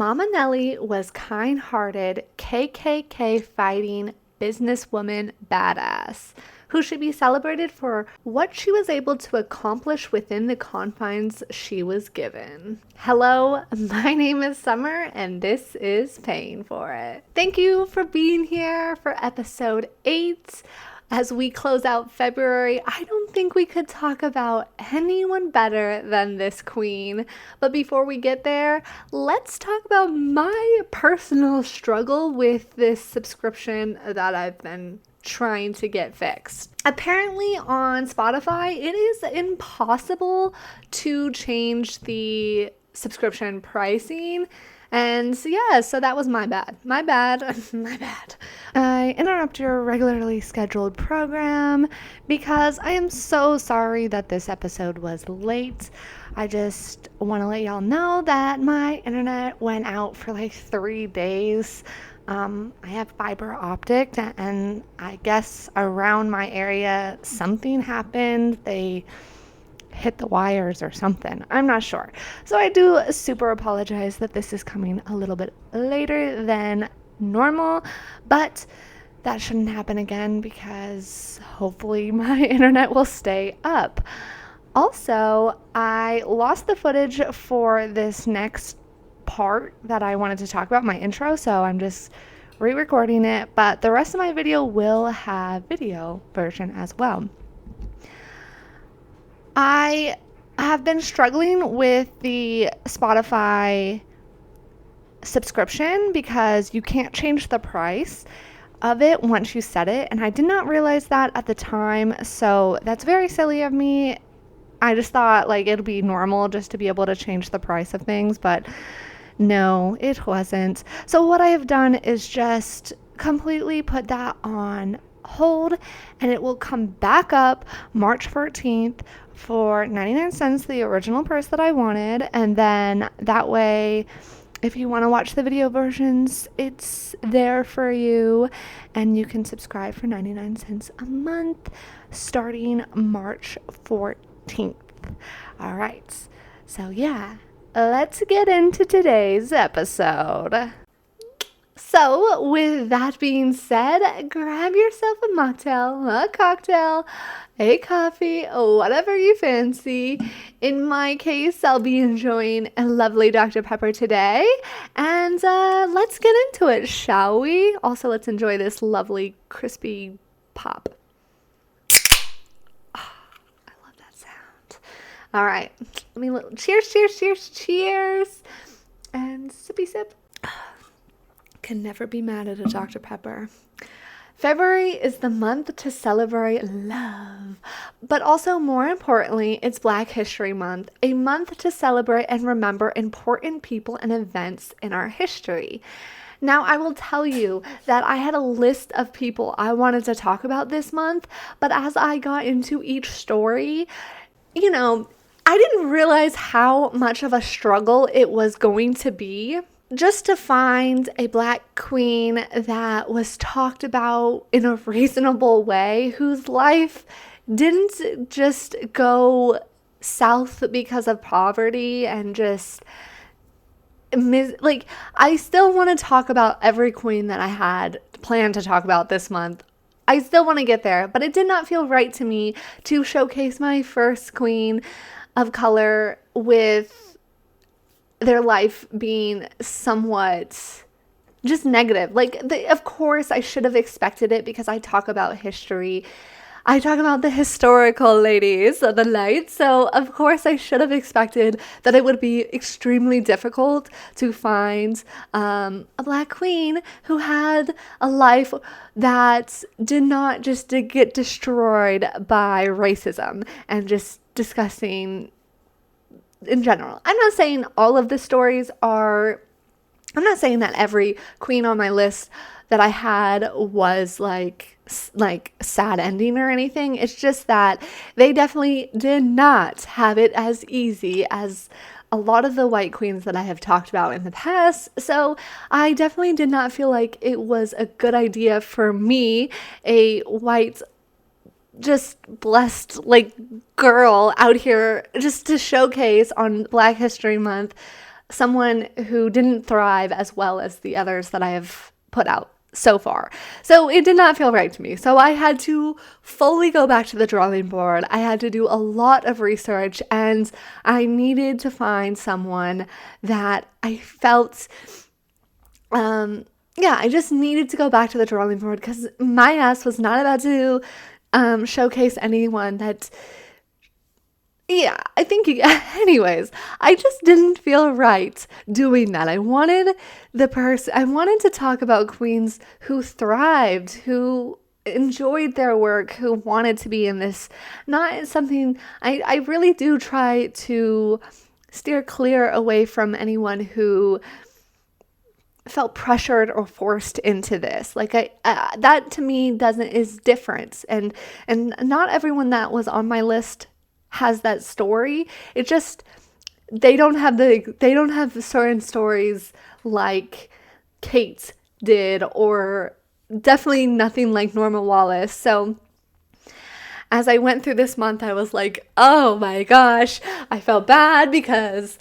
Mama Nellie was kind-hearted, KKK fighting businesswoman badass who should be celebrated for what she was able to accomplish within the confines she was given. Hello, my name is Summer, and this is Paying for It. Thank you for being here for episode 8. As we close out February, I don't think we could talk about anyone better than this queen. But before we get there, let's talk about my personal struggle with this subscription that I've been trying to get fixed. Apparently on Spotify, it is impossible to change the subscription pricing. And so that was my bad. My bad. I interrupt your regularly scheduled program because I am so sorry that this episode was late. I just want to let y'all know that my internet went out for like 3 days. I have fiber optic, and I guess around my area something happened. They hit the wires or something. I'm not sure. So I do super apologize that this is coming a little bit later than normal, but that shouldn't happen again because hopefully my internet will stay up. Also, I lost the footage for this next part that I wanted to talk about, my intro, so I'm just re-recording it, but the rest of my video will have video version as well. I have been struggling with the Spotify subscription because you can't change the price of it once you set it, and I did not realize that at the time, so that's very silly of me. I just thought like it'd be normal just to be able to change the price of things, but no, it wasn't. So what I have done is just completely put that on hold, and it will come back up March 14th for 99 cents, the original price that I wanted. And then that way, if you want to watch the video versions, it's there for you, and you can subscribe for 99 cents a month starting March 14th. All right. So yeah, let's get into today's episode. So, with that being said, grab yourself a mocktail, a cocktail, a coffee, whatever you fancy. In my case, I'll be enjoying a lovely Dr. Pepper today. And let's get into it, shall we? Also, let's enjoy this lovely crispy pop. Oh, I love that sound. All right. Cheers. And sippy sip. Can never be mad at a Dr. Pepper. February is the month to celebrate love, but also more importantly, it's Black History Month, a month to celebrate and remember important people and events in our history. Now, I will tell you that I had a list of people I wanted to talk about this month, but as I got into each story, I didn't realize how much of a struggle it was going to be just to find a Black queen that was talked about in a reasonable way, whose life didn't just go south because of poverty and just I still want to talk about every queen that I had planned to talk about this month. I still want to get there, but it did not feel right to me to showcase my first queen of color with their life being somewhat just negative. Of course, I should have expected it because I talk about history. I talk about the historical ladies of the light. So, of course, I should have expected that it would be extremely difficult to find a Black queen who had a life that did not just get destroyed by racism and just discussing in general. I'm not saying all of the stories I'm not saying that every queen on my list that I had was like sad ending or anything. It's just that they definitely did not have it as easy as a lot of the white queens that I have talked about in the past. So I definitely did not feel like it was a good idea for me, a white just blessed girl out here just to showcase on Black History Month someone who didn't thrive as well as the others that I have put out so far. So it did not feel right to me. So I had to fully go back to the drawing board. I had to do a lot of research, and I needed to find someone that I felt, I just needed to go back to the drawing board because my ass was not about to showcase anyone that, I think, anyways, I just didn't feel right doing that. I wanted to talk about queens who thrived, who enjoyed their work, who wanted to be in this, not something, I really do try to steer clear away from anyone who felt pressured or forced into this. Like that to me is different. And not everyone that was on my list has that story. It just, they don't have certain stories like Kate did, or definitely nothing like Norma Wallace. So as I went through this month, I was like, oh my gosh, I felt bad because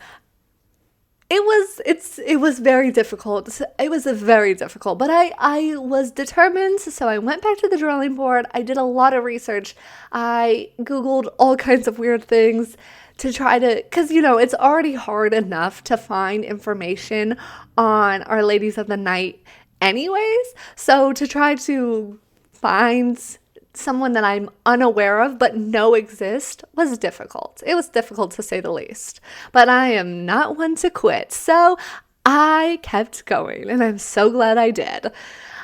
it was very difficult. It was very difficult, but I was determined. So I went back to the drawing board. I did a lot of research. I Googled all kinds of weird things to try to, because, it's already hard enough to find information on Our Ladies of the Night anyways. So to try to find someone that I'm unaware of but know exists was difficult. It was difficult to say the least. But I am not one to quit. So I kept going, and I'm so glad I did.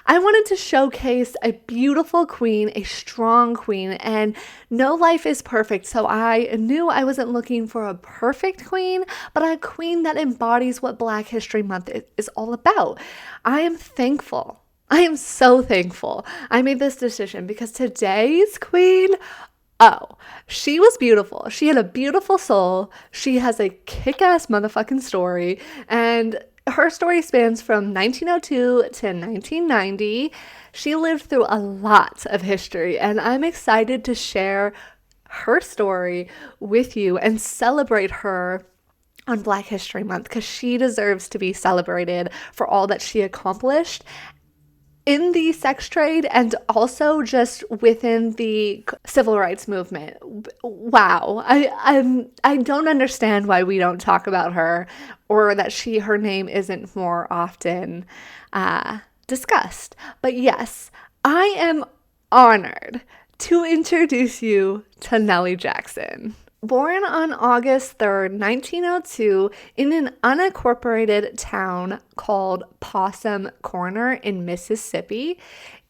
I wanted to showcase a beautiful queen, a strong queen, and no life is perfect. So I knew I wasn't looking for a perfect queen, but a queen that embodies what Black History Month is all about. I am thankful. I am so thankful I made this decision because today's queen, she was beautiful. She had a beautiful soul. She has a kick-ass motherfucking story, and her story spans from 1902 to 1990. She lived through a lot of history, and I'm excited to share her story with you and celebrate her on Black History Month because she deserves to be celebrated for all that she accomplished in the sex trade and also just within the civil rights movement. Wow. I don't understand why we don't talk about her, or that her name isn't more often discussed. But yes, I am honored to introduce you to Nellie Jackson. Born on August 3rd, 1902, in an unincorporated town called Possum Corner in Mississippi,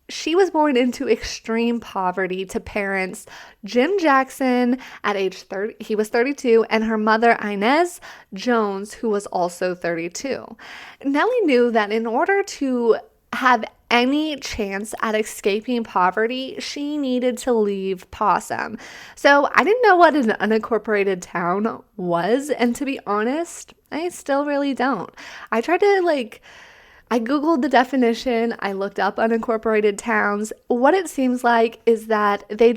she was born into extreme poverty to parents Jim Jackson at age 30, he was 32, and her mother Inez Jones, who was also 32. Nellie knew that in order to have any chance at escaping poverty, she needed to leave Possum. So I didn't know what an unincorporated town was, and to be honest, I still really don't. I tried to I Googled the definition, I looked up unincorporated towns. What it seems like is that they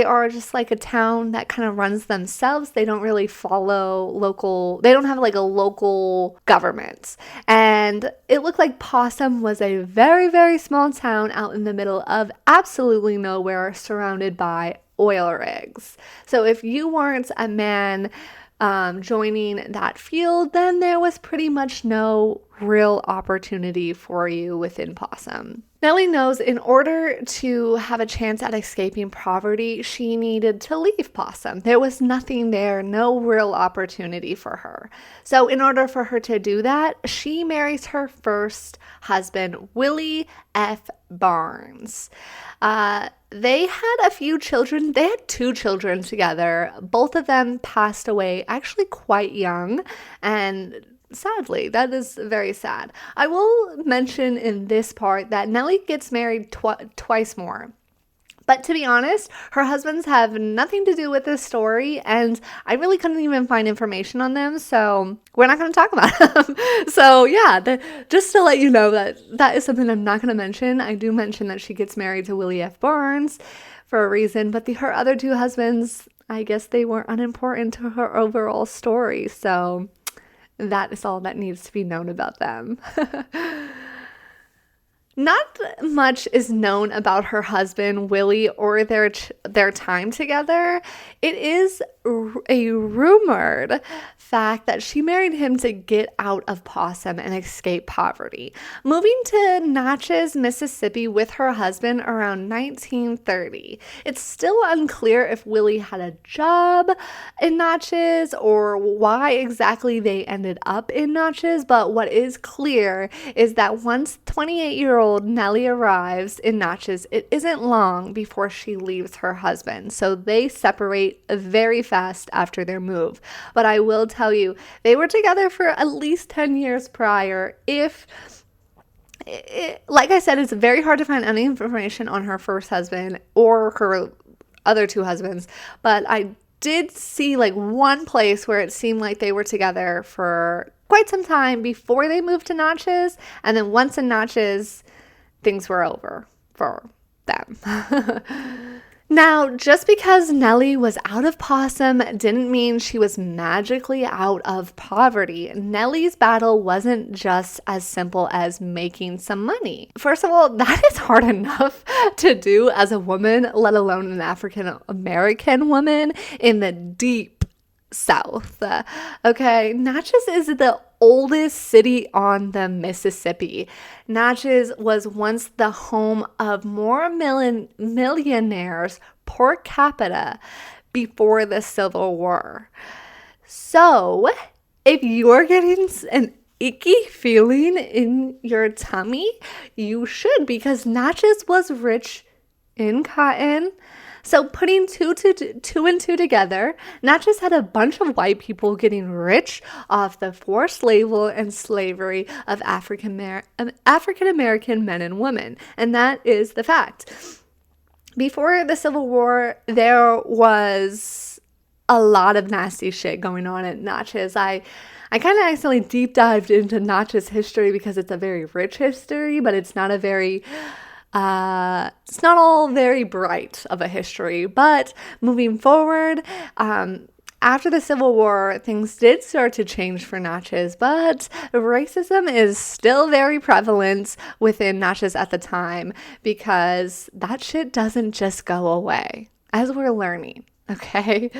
are just like a town that kind of runs themselves. They don't really follow they don't have like a local government. And it looked like Possum was a very, very small town out in the middle of absolutely nowhere, surrounded by oil rigs. So if you weren't a man joining that field, then there was pretty much no real opportunity for you within Possum. Nellie knows in order to have a chance at escaping poverty, she needed to leave Possum. There was nothing there, no real opportunity for her. So in order for her to do that, she marries her first husband, Willie F. Barnes. They had a few children. They had 2 children together. Both of them passed away actually quite young, and sadly, that is very sad. I will mention in this part that Nellie gets married twice more. But to be honest, her husbands have nothing to do with this story, and I really couldn't even find information on them, so we're not going to talk about them. So yeah, just to let you know that is something I'm not going to mention. I do mention that she gets married to Willie F. Barnes for a reason, but her other 2 husbands, I guess they were unimportant to her overall story, so That is all that needs to be known about them. Not much is known about her husband, Willie, or their time together. It is a rumored fact that she married him to get out of Possum and escape poverty, moving to Natchez, Mississippi with her husband around 1930. It's still unclear if Willie had a job in Natchez or why exactly they ended up in Natchez, but what is clear is that once 28-year-old Nellie arrives in Natchez, it isn't long before she leaves her husband, so they separate very fast after their move. But I will tell you, they were together for at least 10 years prior. Like I said, it's very hard to find any information on her first husband or her other two husbands, but I did see like one place where it seemed like they were together for quite some time before they moved to Natchez, and then once in Natchez, things were over for them. Now, just because Nellie was out of Possum didn't mean she was magically out of poverty. Nellie's battle wasn't just as simple as making some money. First of all, that is hard enough to do as a woman, let alone an African American woman in the deep South. Okay, Natchez is the oldest city on the Mississippi. Natchez was once the home of more millionaires per capita before the Civil War. So, if you're getting an icky feeling in your tummy, you should, because Natchez was rich in cotton. So putting two and two together, Natchez had a bunch of white people getting rich off the forced labor and slavery of African American men and women. And that is the fact. Before the Civil War, there was a lot of nasty shit going on at Natchez. I kind of accidentally deep dived into Natchez history because it's a very rich history, but it's not a very... it's not all very bright of a history, but moving forward, after the Civil War, things did start to change for Natchez, but racism is still very prevalent within Natchez at the time because that shit doesn't just go away, as we're learning, okay?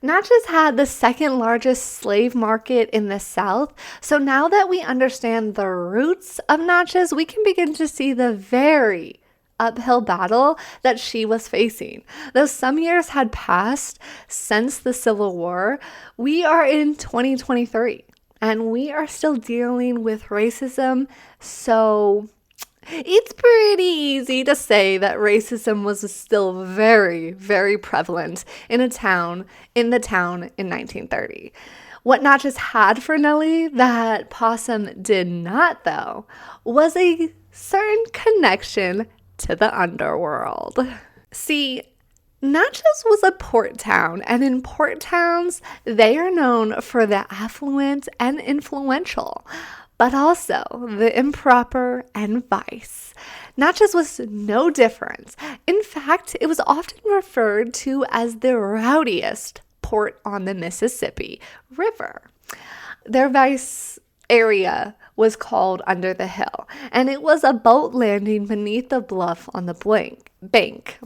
Natchez had the second largest slave market in the South, so now that we understand the roots of Natchez, we can begin to see the very uphill battle that she was facing. Though some years had passed since the Civil War, we are in 2023, and we are still dealing with racism, so... it's pretty easy to say that racism was still very, very prevalent in the town in 1930. What Natchez had for Nellie that Possum did not, though, was a certain connection to the underworld. See, Natchez was a port town, and in port towns, they are known for the affluent and influential, but also the improper and vice. Natchez was no different. In fact, it was often referred to as the rowdiest port on the Mississippi River. Their vice area was called Under the Hill, and it was a boat landing beneath the bluff on the bank.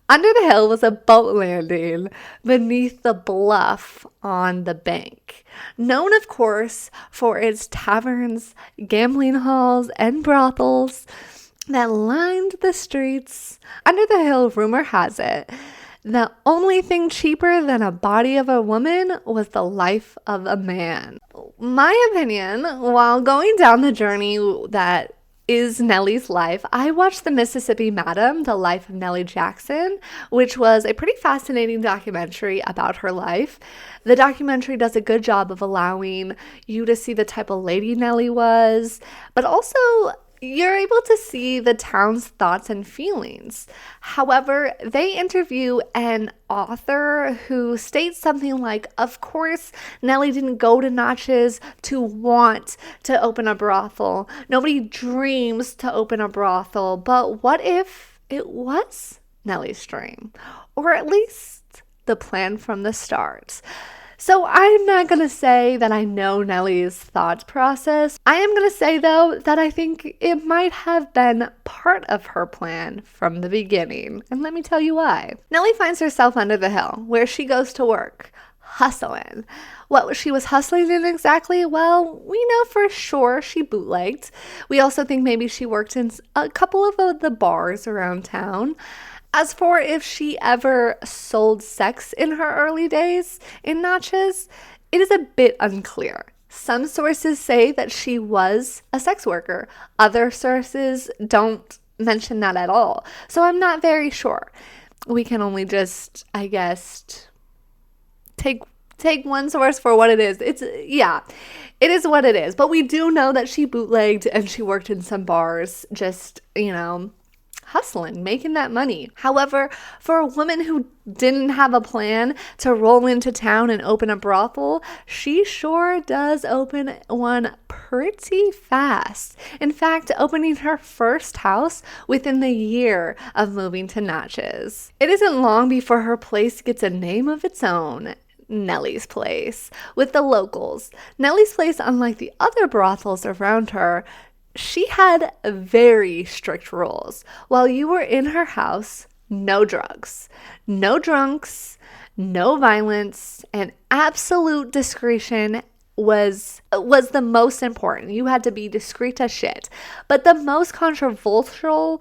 Under the Hill was a boat landing beneath the bluff on the bank, known, of course, for its taverns, gambling halls, and brothels that lined the streets. Under the Hill, rumor has it, the only thing cheaper than a body of a woman was the life of a man. My opinion, while going down the journey that is Nellie's life, I watched The Mississippi Madam, The Life of Nellie Jackson, which was a pretty fascinating documentary about her life. The documentary does a good job of allowing you to see the type of lady Nellie was, but also you're able to see the town's thoughts and feelings. However, they interview an author who states something like, of course, Nellie didn't go to Natchez to want to open a brothel. Nobody dreams to open a brothel, but what if it was Nellie's dream? Or at least the plan from the start. So I'm not going to say that I know Nellie's thought process. I am going to say, though, that I think it might have been part of her plan from the beginning. And let me tell you why. Nellie finds herself under the hill, where she goes to work, hustling. What she was hustling in exactly? Well, we know for sure she bootlegged. We also think maybe she worked in a couple of the bars around town. As for if she ever sold sex in her early days in Natchez, it is a bit unclear. Some sources say that she was a sex worker. Other sources don't mention that at all. So I'm not very sure. We can only just, I guess, take one source for what it is. It is what it is. But we do know that she bootlegged and she worked in some bars, just, hustling, making that money. However, for a woman who didn't have a plan to roll into town and open a brothel, she sure does open one pretty fast. In fact, opening her first house within the year of moving to Natchez. It isn't long before her place gets a name of its own. Nellie's Place. With the locals. Nellie's Place, unlike the other brothels around her, she had very strict rules. While you were in her house, no drugs, no drunks, no violence, and absolute discretion was the most important. You had to be discreet as shit. But the most controversial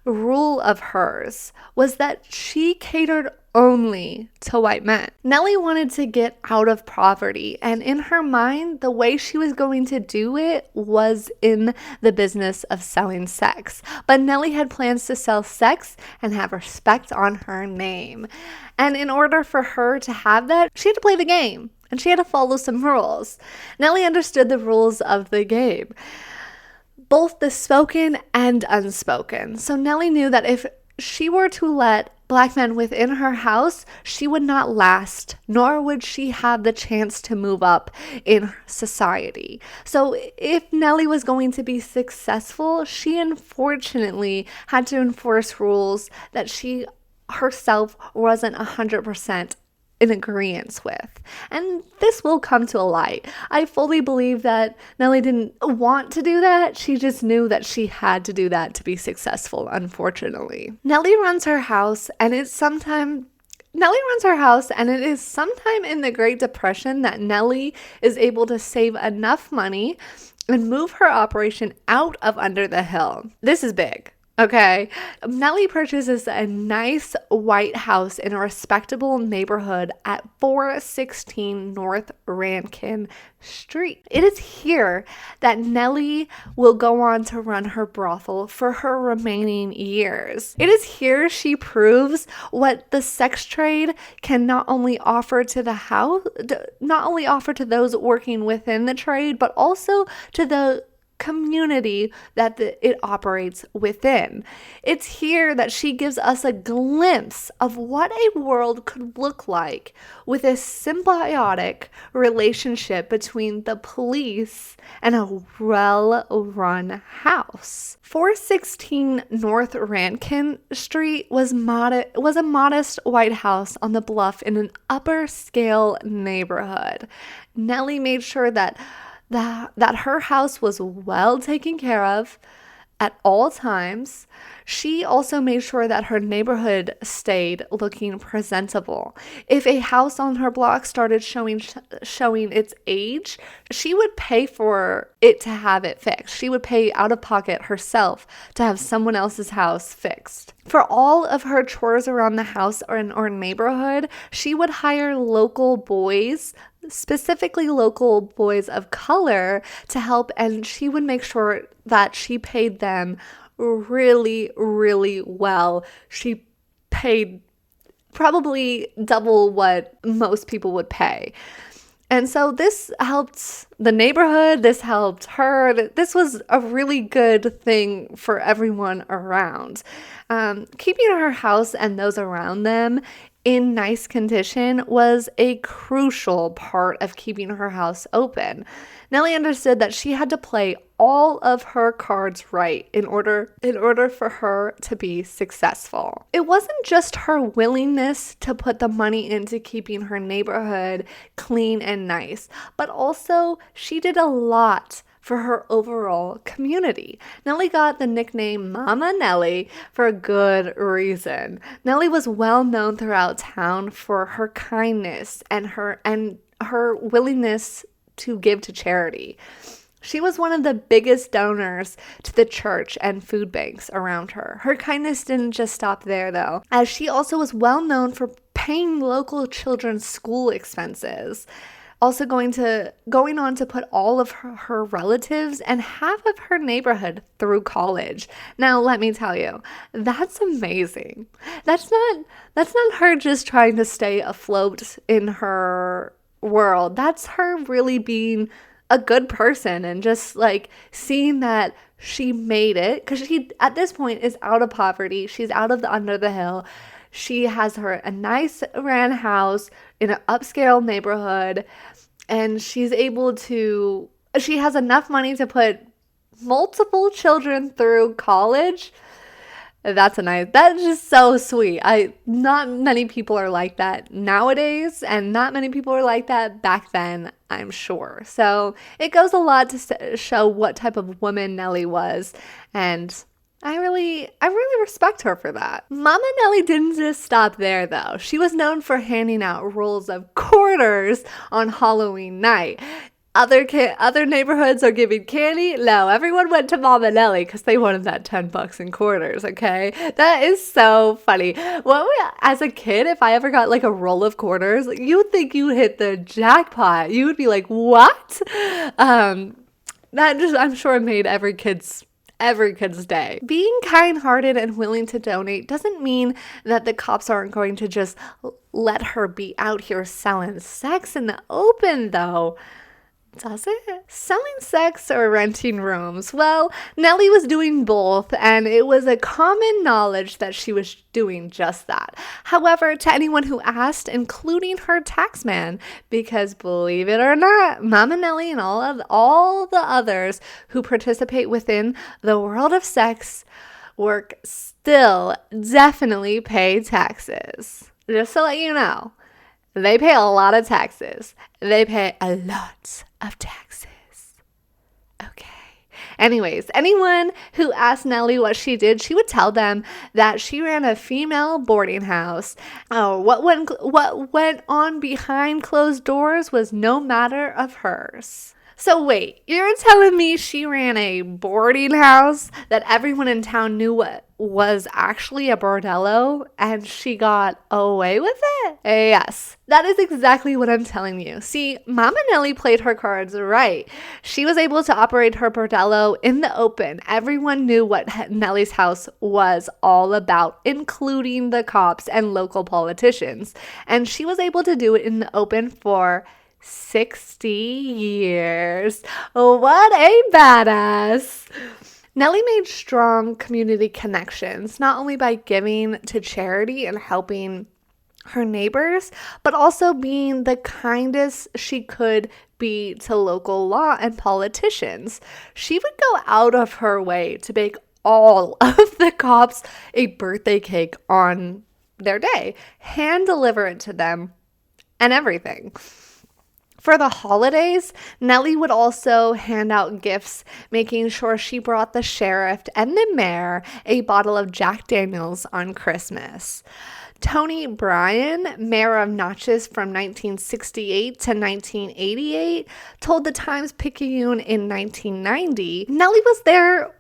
rule of hers was that she catered only to white men. Nellie wanted to get out of poverty, and in her mind, the way she was going to do it was in the business of selling sex. But Nellie had plans to sell sex and have respect on her name. And in order for her to have that, she had to play the game, and she had to follow some rules. Nellie understood the rules of the game, both the spoken and unspoken. So Nellie knew that if she were to let Black men within her house, she would not last, nor would she have the chance to move up in society. So if Nellie was going to be successful, she unfortunately had to enforce rules that she herself wasn't 100% in agreement with. And this will come to a light. I fully believe that Nellie didn't want to do that. She just knew that she had to do that to be successful, unfortunately. Nellie runs her house, and it is sometime in the Great Depression that Nellie is able to save enough money and move her operation out of under the hill. This is big. Okay, Nellie purchases a nice white house in a respectable neighborhood at 416 North Rankin Street. It is here that Nellie will go on to run her brothel for her remaining years. It is here she proves what the sex trade can not only offer to those working within the trade, but also to the community that it operates within. It's here that she gives us a glimpse of what a world could look like with a symbiotic relationship between the police and a well-run house. 416 North Rankin Street was a modest white house on the bluff in an upper-scale neighborhood. Nellie made sure that her house was well taken care of at all times. She also made sure that her neighborhood stayed looking presentable. If a house on her block started showing its age, she would pay for it to have it fixed. She would pay out of pocket herself to have someone else's house fixed. For all of her chores around the house or neighborhood, she would hire local boys, specifically local boys of color, to help, and she would make sure that she paid them really, really well. She paid probably double what most people would pay. And so this helped the neighborhood, this helped her. This was a really good thing for everyone around. Keeping her house and those around them in nice condition was a crucial part of keeping her house open. Nellie understood that she had to play all of her cards right in order for her to be successful. It wasn't just her willingness to put the money into keeping her neighborhood clean and nice, but also she did a lot for her overall community. Nellie got the nickname Mama Nellie for a good reason. Nellie was well known throughout town for her kindness and her willingness to give to charity. She was one of the biggest donors to the church and food banks around her. Her kindness didn't just stop there, though, as she also was well known for paying local children's school expenses. Also going on to put all of her relatives and half of her neighborhood through college. Now, let me tell you, that's amazing. That's not her just trying to stay afloat in her world. That's her really being a good person and just like seeing that she made it, because she at this point is out of poverty. She's out of the under the hill. She has a nice ran house in an upscale neighborhood, and she has enough money to put multiple children through college. That's just so sweet. Not many people are like that nowadays, and not many people are like that back then, I'm sure. So it goes a lot to show what type of woman Nellie was, and I really respect her for that. Mama Nellie didn't just stop there, though. She was known for handing out rolls of quarters on Halloween night. Other neighborhoods are giving candy. No, everyone went to Mama Nellie because they wanted that $10 in quarters, okay? That is so funny. As a kid, if I ever got like a roll of quarters, you would think you hit the jackpot. You would be like, what? I'm sure made every kid's day. Being kind-hearted and willing to donate doesn't mean that the cops aren't going to just let her be out here selling sex in the open, though. Does it? Selling sex or renting rooms? Well, Nellie was doing both, and it was a common knowledge that she was doing just that. However, to anyone who asked, including her taxman, because believe it or not, Mama Nellie and all the others who participate within the world of sex work still definitely pay taxes. Just to let you know. They pay a lot of taxes. They pay a lot of taxes. Okay. Anyways, anyone who asked Nellie what she did, she would tell them that she ran a female boarding house. Oh, what went on behind closed doors was no matter of hers. So wait, you're telling me she ran a boarding house that everyone in town knew what was actually a bordello, and she got away with it? Yes, that is exactly what I'm telling you. See, Mama Nellie played her cards right. She was able to operate her bordello in the open. Everyone knew what Nellie's house was all about, including the cops and local politicians. And she was able to do it in the open for 60 years. What a badass. Nellie made strong community connections, not only by giving to charity and helping her neighbors, but also being the kindest she could be to local law and politicians. She would go out of her way to bake all of the cops a birthday cake on their day, hand deliver it to them, and everything. For the holidays, Nellie would also hand out gifts, making sure she brought the sheriff and the mayor a bottle of Jack Daniels on Christmas. Tony Bryan, mayor of Natchez from 1968 to 1988, told the Times-Picayune in 1990, Nellie was there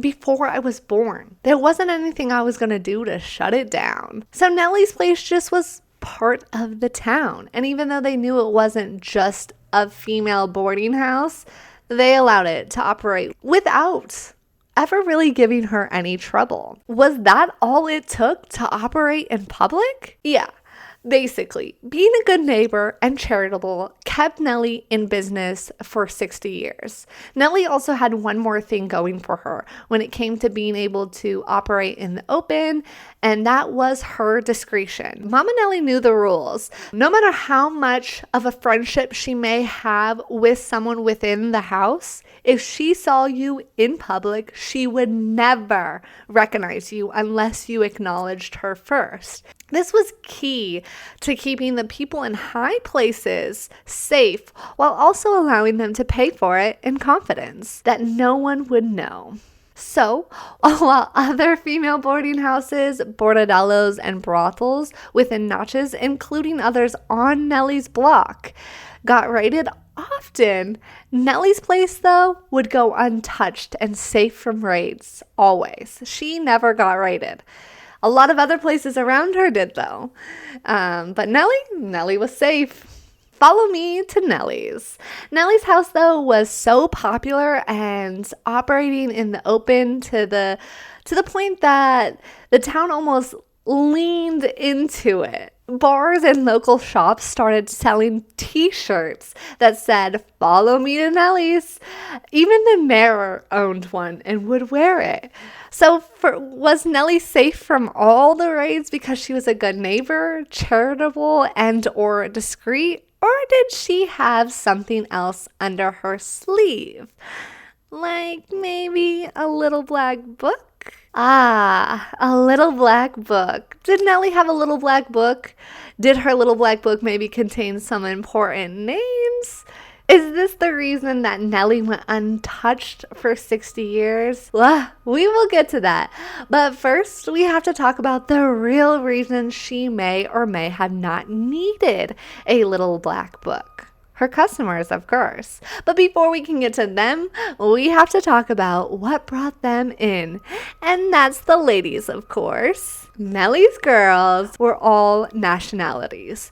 before I was born. There wasn't anything I was going to do to shut it down. So Nellie's place just was part of the town, and even though they knew it wasn't just a female boarding house, they allowed it to operate without ever really giving her any trouble. Was that all it took to operate in public? Yeah, Basically, being a good neighbor and charitable kept Nellie in business for 60 years. Nellie also had one more thing going for her when it came to being able to operate in the open, and that was her discretion. Mama Nellie knew the rules. No matter how much of a friendship she may have with someone within the house, if she saw you in public, she would never recognize you unless you acknowledged her first. This was key to keeping the people in high places safe while also allowing them to pay for it in confidence that no one would know. So, while other female boarding houses, bordellos, and brothels within notches, including others on Nellie's block, got raided often, Nellie's place, though, would go untouched and safe from raids, always. She never got raided. A lot of other places around her did, though. But Nellie was safe. Follow me to Nellie's. Nellie's house, though, was so popular and operating in the open to the point that the town almost leaned into it. Bars and local shops started selling t-shirts that said, "Follow me to Nellie's." Even the mayor owned one and would wear it. So was Nellie safe from all the raids because she was a good neighbor, charitable, and or discreet? Or did she have something else under her sleeve? Like maybe a little black book? Ah, a little black book. Did Nellie have a little black book? Did her little black book maybe contain some important names? Is this the reason that Nellie went untouched for 60 years? Well, we will get to that. But first, we have to talk about the real reason she may or may have not needed a little black book. Her customers, of course. But before we can get to them, we have to talk about what brought them in. And that's the ladies, of course. Nellie's girls were all nationalities.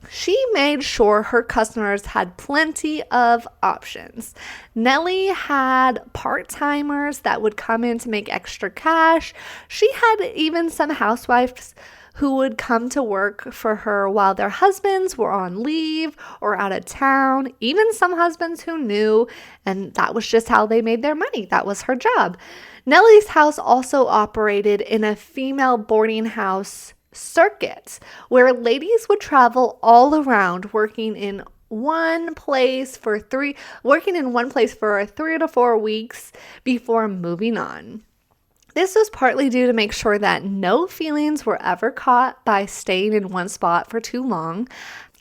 She made sure her customers had plenty of options. Nellie had part-timers that would come in to make extra cash. She had even some housewives who would come to work for her while their husbands were on leave or out of town. Even some husbands who knew, and that was just how they made their money. That was her job. Nellie's house also operated in a female boarding house circuit where ladies would travel all around working in one place for 3 to 4 weeks before moving on. This was partly due to make sure that no feelings were ever caught by staying in one spot for too long.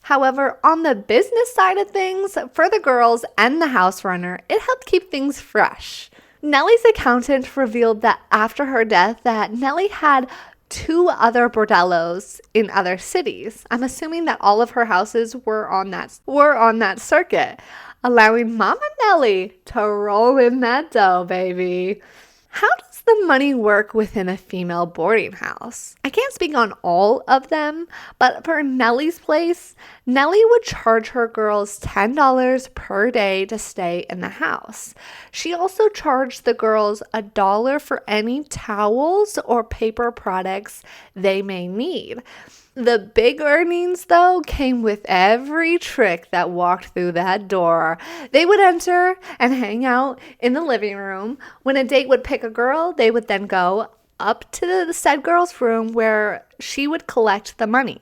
However, on the business side of things, for the girls and the house runner, it helped keep things fresh. Nellie's accountant revealed that after her death that Nellie had 2 other bordellos in other cities. I'm assuming that all of her houses were on that circuit, allowing Mama Nellie to roll in that dough, baby. How does the money work within a female boarding house? I can't speak on all of them, but for Nellie's place, Nellie would charge her girls $10 per day to stay in the house. She also charged the girls $1 for any towels or paper products they may need. The big earnings, though, came with every trick that walked through that door. They would enter and hang out in the living room. When a date would pick a girl, they would then go up to the said girl's room where she would collect the money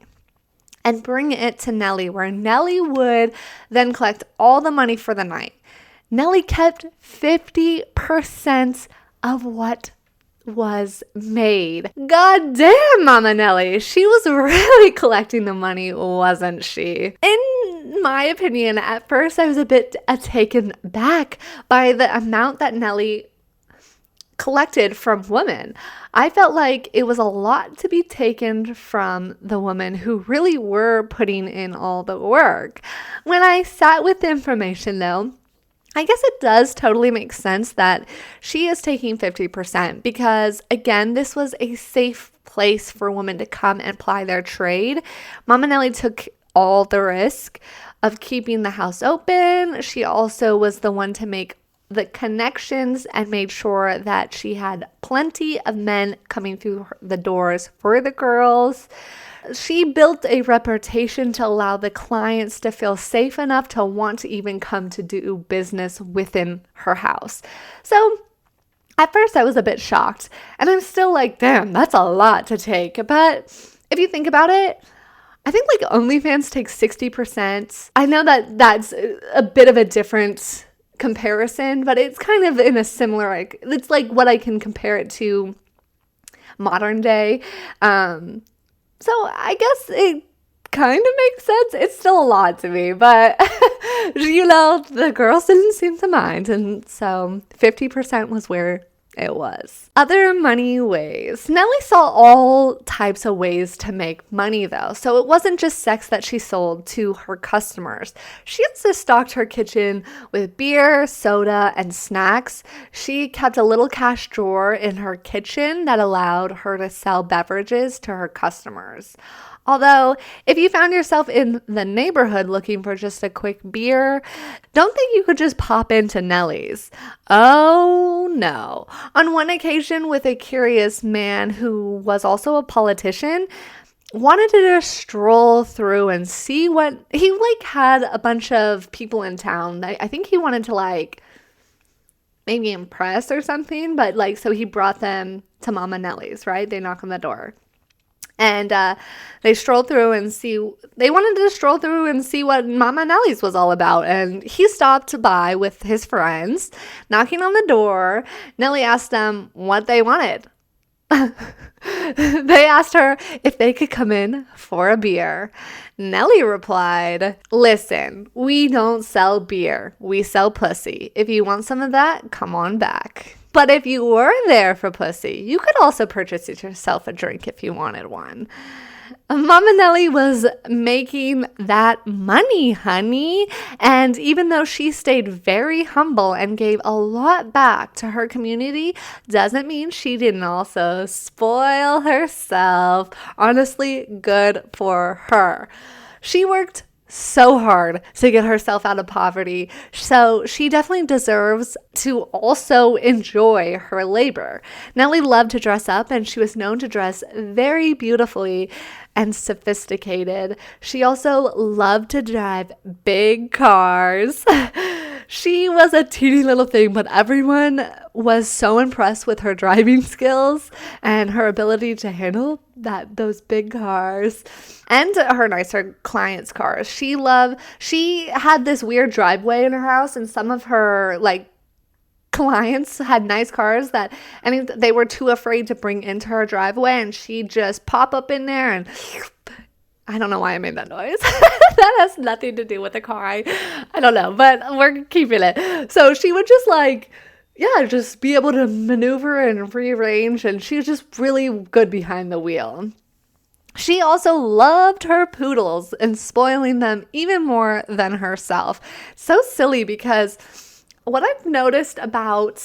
and bring it to Nellie, where Nellie would then collect all the money for the night. Nellie kept 50% of what was made. God damn, Mama Nellie. She was really collecting the money, wasn't she? In my opinion, at first I was a bit taken back by the amount that Nellie collected from women. I felt like it was a lot to be taken from the women who really were putting in all the work. When I sat with the information, though, I guess it does totally make sense that she is taking 50% because, again, this was a safe place for women to come and ply their trade. Mama Nellie took all the risk of keeping the house open. She also was the one to make the connections and made sure that she had plenty of men coming through the doors for the girls. She built a reputation to allow the clients to feel safe enough to want to even come to do business within her house. So at first I was a bit shocked, and I'm still like, damn, that's a lot to take. But if you think about it, I think like OnlyFans takes 60%. I know that that's a bit of a different comparison, but it's kind of in a similar, like, it's like what I can compare it to modern day. So I guess it kind of makes sense. It's still a lot to me, but the girls didn't seem to mind. And so 50% was where it was. Other money ways. Nellie saw all types of ways to make money though. So it wasn't just sex that she sold to her customers. She also stocked her kitchen with beer, soda, and snacks. She kept a little cash drawer in her kitchen that allowed her to sell beverages to her customers. Although, if you found yourself in the neighborhood looking for just a quick beer, don't think you could just pop into Nellie's. Oh no. On one occasion, with a curious man who was also a politician, wanted to just stroll through and see what he had a bunch of people in town. I think he wanted to maybe impress or something, but so he brought them to Mama Nellie's, right? They knock on the door. And they wanted to stroll through and see what Mama Nellie's was all about. And he stopped by with his friends, knocking on the door. Nellie asked them what they wanted. They asked her if they could come in for a beer. Nellie replied, "Listen, we don't sell beer. We sell pussy. If you want some of that, come on back. But if you were there for pussy, you could also purchase yourself a drink if you wanted one." Mama Nellie was making that money, honey. And even though she stayed very humble and gave a lot back to her community, doesn't mean she didn't also spoil herself. Honestly, good for her. She worked so hard to get herself out of poverty, so she definitely deserves to also enjoy her labor. Nellie loved to dress up, and she was known to dress very beautifully and sophisticated. She also loved to drive big cars. She was a teeny little thing, but everyone was so impressed with her driving skills and her ability to handle those big cars and her nicer clients' cars. She had this weird driveway in her house, and some of her clients had nice cars that they were too afraid to bring into her driveway, and she'd just pop up in there and I don't know why I made that noise. That has nothing to do with the car. I don't know, but we're keeping it. So she would just be able to maneuver and rearrange, and she was just really good behind the wheel. She also loved her poodles and spoiling them even more than herself. So silly, because what I've noticed about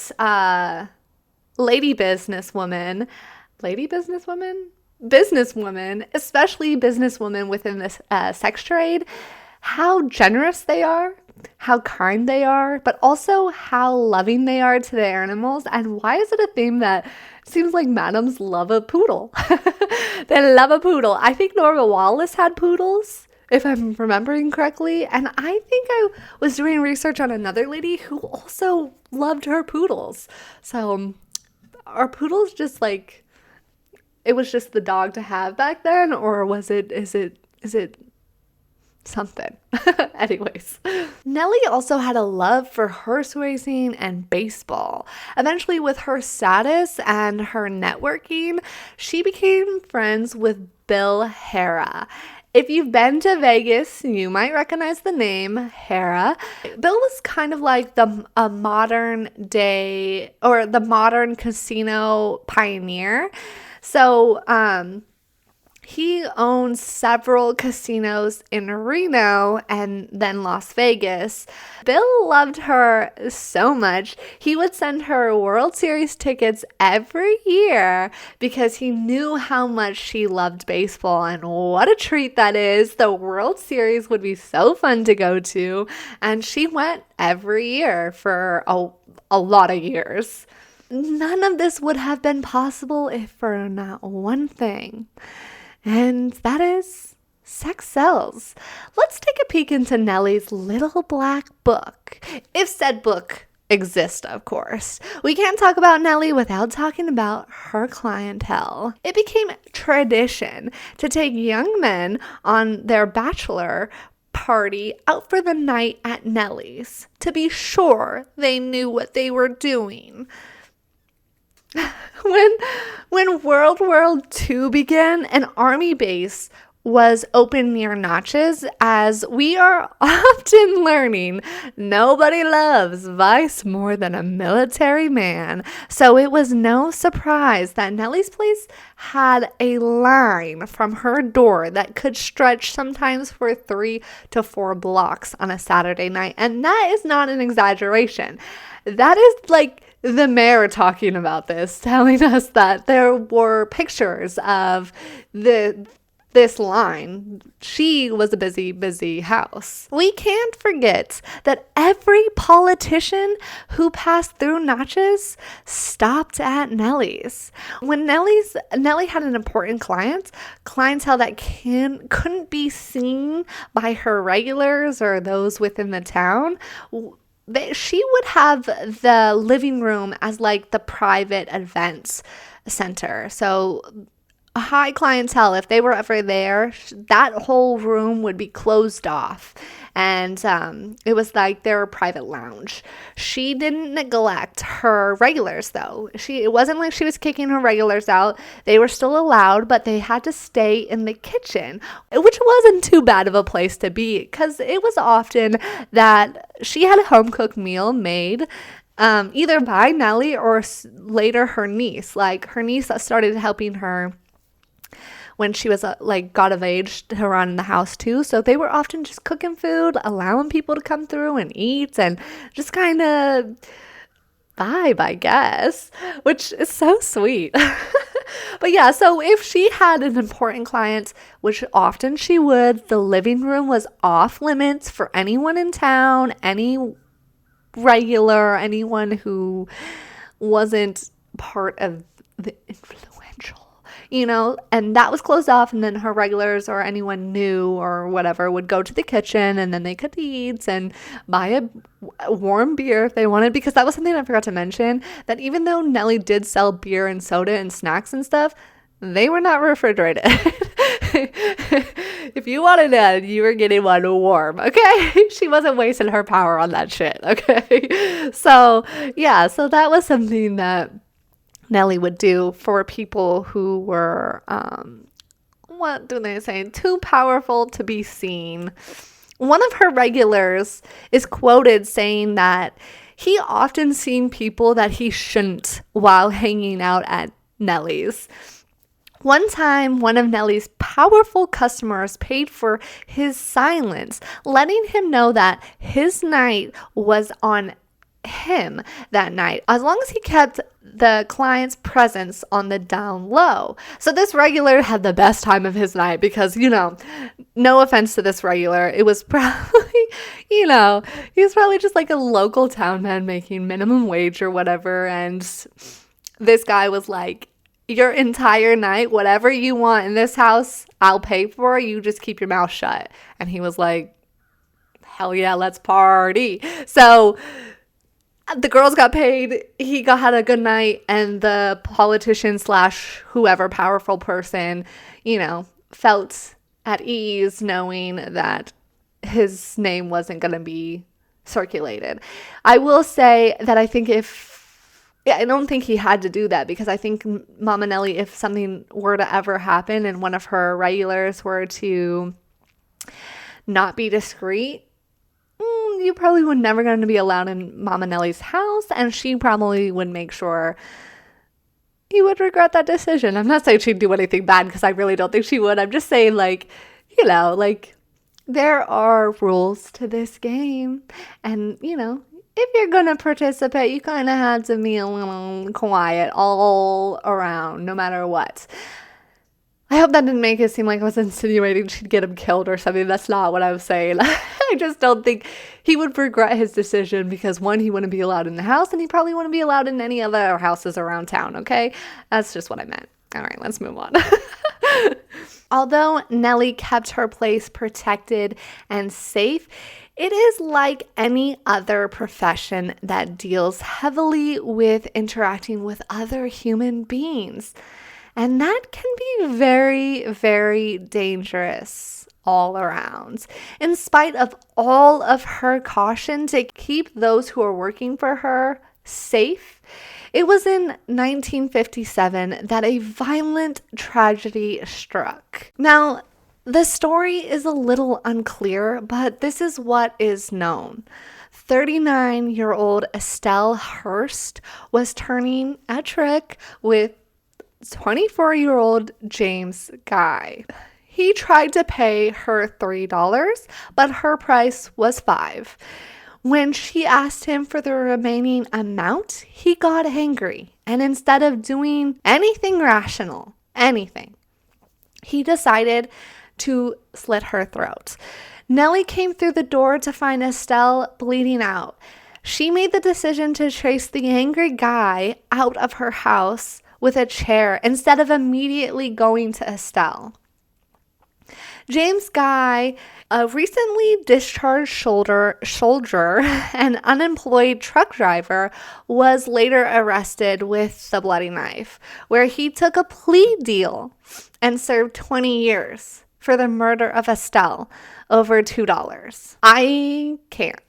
businesswomen, especially businesswomen within this sex trade, how generous they are, how kind they are, but also how loving they are to their animals. And why is it a theme that seems like madams love a poodle? They love a poodle. I think Norma Wallace had poodles, if I'm remembering correctly. And I think I was doing research on another lady who also loved her poodles. So are poodles just it was just the dog to have back then, or is it something? Anyways, Nellie also had a love for horse racing and baseball. Eventually, with her status and her networking, she became friends with Bill Hara. If you've been to Vegas, you might recognize the name Hara. Bill was kind of like a modern day, or the modern casino pioneer. So, he owns several casinos in Reno and then Las Vegas. Bill loved her so much, he would send her World Series tickets every year because he knew how much she loved baseball, and what a treat that is. The World Series would be so fun to go to, and she went every year for a lot of years. None of this would have been possible if for not one thing. and that is sex sells. Let's take a peek into Nellie's little black book, if said book exists, of course. We can't talk about Nellie without talking about her clientele. It became tradition to take young men on their bachelor party out for the night at Nellie's to be sure they knew what they were doing. When World War II began, an army base was open near Natchez. As we are often learning, nobody loves vice more than a military man. So it was no surprise that Nellie's place had a line from her door that could stretch sometimes for 3 to 4 blocks on a Saturday night. And that is not an exaggeration. That is like the mayor talking about this, telling us that there were pictures of this line. She was a busy, busy house. We can't forget that every politician who passed through Natchez stopped at Nellie's. When Nellie had an important clientele that couldn't be seen by her regulars or those within the town, she would have the living room as like the private events center. So a high clientele, if they were ever there, that whole room would be closed off. And it was like their private lounge. She didn't neglect her regulars, though. It wasn't like she was kicking her regulars out. They were still allowed, but they had to stay in the kitchen, which wasn't too bad of a place to be, because it was often that she had a home-cooked meal made either by Nellie or later her niece. Like, her niece started helping her when she was got of age to run the house too. So they were often just cooking food, allowing people to come through and eat and just kind of vibe, I guess, which is so sweet. But yeah, so if she had an important client, which often she would, the living room was off limits for anyone in town, any regular, anyone who wasn't part of the influential, and that was closed off. And then her regulars or anyone new or whatever would go to the kitchen, and then they could eat and buy a warm beer if they wanted, because that was something I forgot to mention, that even though Nellie did sell beer and soda and snacks and stuff, they were not refrigerated. If you wanted that, you were getting one warm, okay? She wasn't wasting her power on that shit, okay? So yeah, so that was something that Nellie would do for people who were, what do they say, too powerful to be seen. One of her regulars is quoted saying that he often seen people that he shouldn't while hanging out at Nellie's. One time, one of Nellie's powerful customers paid for his silence, letting him know that his night was on him that night, as long as he kept the client's presence on the down low. So this regular had the best time of his night because, no offense to this regular, it was probably, he was probably just like a local town man making minimum wage or whatever. And this guy was like, your entire night, whatever you want in this house, I'll pay for. You just keep your mouth shut. And he was like, hell yeah, let's party. So the girls got paid, he had a good night, and the politician / whoever powerful person, felt at ease knowing that his name wasn't going to be circulated. I will say that I don't think he had to do that, because I think Mama Nellie, if something were to ever happen and one of her regulars were to not be discreet, you probably were never going to be allowed in Mama Nellie's house, and she probably would make sure he would regret that decision. I'm not saying she'd do anything bad, because I really don't think she would. I'm just saying, there are rules to this game, and, if you're going to participate, you kind of had to be a little quiet all around, no matter what. I hope that didn't make it seem like I was insinuating she'd get him killed or something. That's not what I was saying. I just don't think he would regret his decision, because one, he wouldn't be allowed in the house, and he probably wouldn't be allowed in any other houses around town, okay? That's just what I meant. All right, let's move on. Although Nellie kept her place protected and safe, it is like any other profession that deals heavily with interacting with other human beings. And that can be very, very dangerous all around. In spite of all of her caution to keep those who are working for her safe, it was in 1957 that a violent tragedy struck. Now, the story is a little unclear, but this is what is known. 39-year-old Estelle Hurst was turning a trick with 24-year-old James Guy. He tried to pay her $3, but her price was $5. When she asked him for the remaining amount, he got angry, and instead of doing anything rational, he decided to slit her throat. Nellie came through the door to find Estelle bleeding out. She made the decision to chase the angry guy out of her house with a chair instead of immediately going to Estelle. James Guy, a recently discharged soldier and unemployed truck driver, was later arrested with the bloody knife, where he took a plea deal and served 20 years for the murder of Estelle over $2. I can't.